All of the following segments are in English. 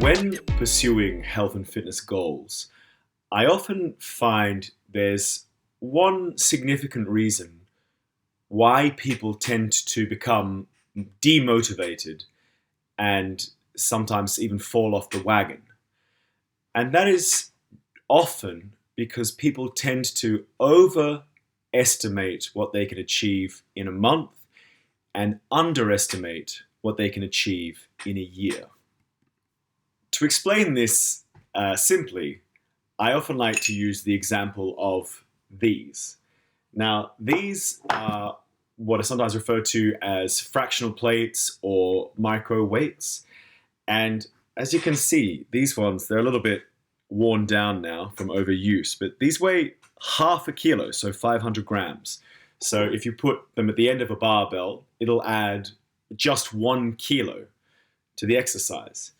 When pursuing health and fitness goals, I often find there's one significant reason why people tend to become demotivated and sometimes even fall off the wagon. And that is often because people tend to overestimate what they can achieve in a month and underestimate what they can achieve in a year. To explain this simply, I often like to use the example of these. Now, these are what are sometimes referred to as fractional plates or micro weights. And as you can see, these ones, they're a little bit worn down now from overuse, but these weigh half a kilo, so 500 grams. So if you put them at the end of a barbell, it'll add just 1 kilo to the exercise.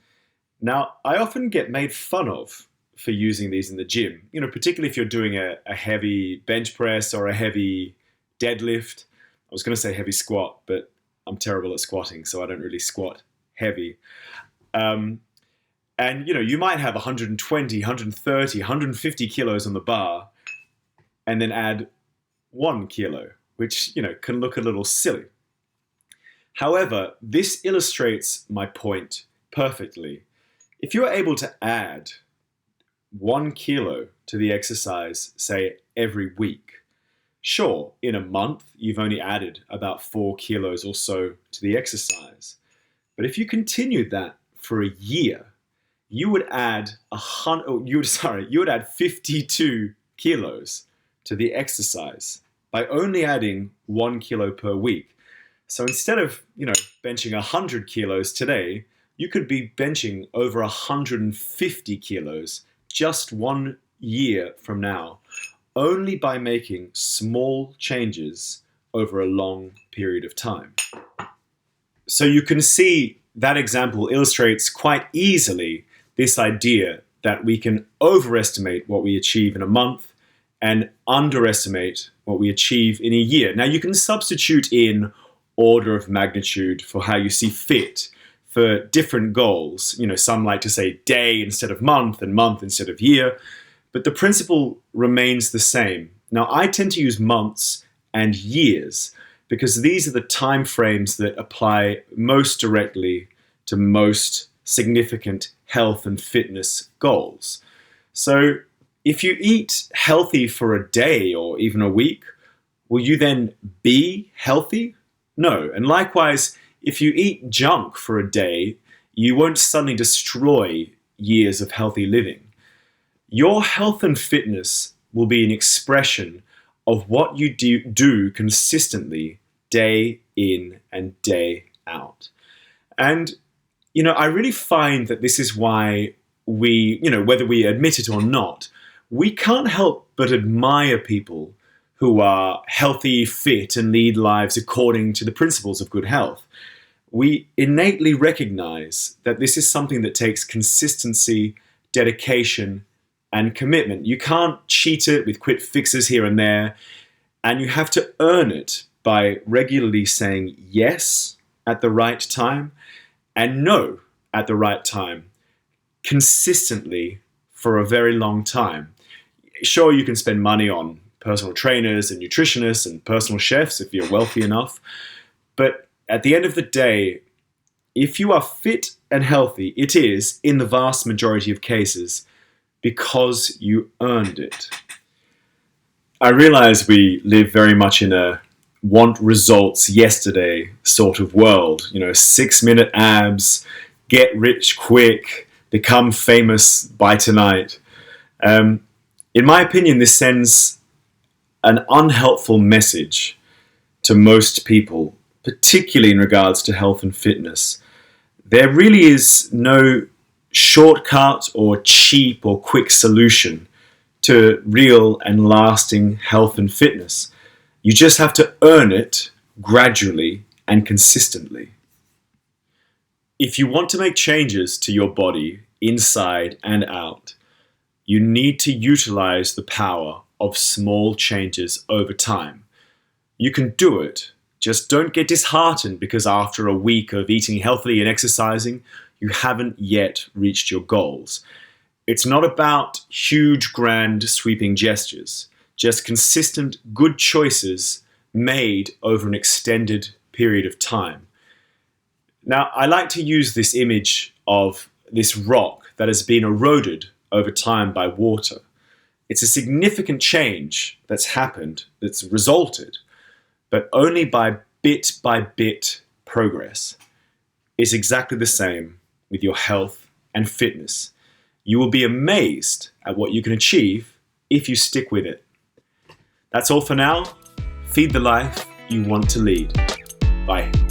Now, I often get made fun of for using these in the gym, particularly if you're doing a heavy bench press or a heavy deadlift. I was going to say heavy squat, but I'm terrible at squatting, so I don't really squat heavy. And you might have 120, 130, 150 kilos on the bar and then add 1 kilo, which, can look a little silly. However, this illustrates my point perfectly. If you are able to add 1 kilo to the exercise, say every week, sure, in a month, you've only added about 4 kilos or so to the exercise. But if you continued that for a year, you would add 52 kilos to the exercise by only adding 1 kilo per week. So instead of, benching 100 kilos today, you could be benching over 150 kilos just 1 year from now, only by making small changes over a long period of time. So you can see that example illustrates quite easily this idea that we can overestimate what we achieve in a month and underestimate what we achieve in a year. Now, you can substitute in order of magnitude for how you see fit for different goals. Some like to say day instead of month and month instead of year, but the principle remains the same. Now, I tend to use months and years because these are the time frames that apply most directly to most significant health and fitness goals. So if you eat healthy for a day or even a week, will you then be healthy? No. And likewise, if you eat junk for a day, you won't suddenly destroy years of healthy living. Your health and fitness will be an expression of what you do consistently day in and day out. And, I really find that this is why we, whether we admit it or not, we can't help but admire people who are healthy, fit, and lead lives according to the principles of good health. We innately recognize that this is something that takes consistency, dedication, and commitment. You can't cheat it with quick fixes here and there, and you have to earn it by regularly saying yes at the right time and no at the right time, consistently for a very long time. Sure, you can spend money on personal trainers and nutritionists and personal chefs if you're wealthy enough, but at the end of the day, if you are fit and healthy, it is, in the vast majority of cases, because you earned it. I realize we live very much in a want results yesterday sort of world. 6-minute abs, get rich quick, become famous by tonight. In my opinion, this sends an unhelpful message to most people, particularly in regards to health and fitness. There really is no shortcut or cheap or quick solution to real and lasting health and fitness. You just have to earn it gradually and consistently. If you want to make changes to your body inside and out, you need to utilize the power of small changes over time. You can do it. Just don't get disheartened because after a week of eating healthily and exercising, you haven't yet reached your goals. It's not about huge, grand, sweeping gestures, just consistent, good choices made over an extended period of time. Now, I like to use this image of this rock that has been eroded over time by water. It's a significant change that's happened, that's resulted, but only by bit progress. It's exactly the same with your health and fitness. You will be amazed at what you can achieve if you stick with it. That's all for now. Feed the life you want to lead. Bye.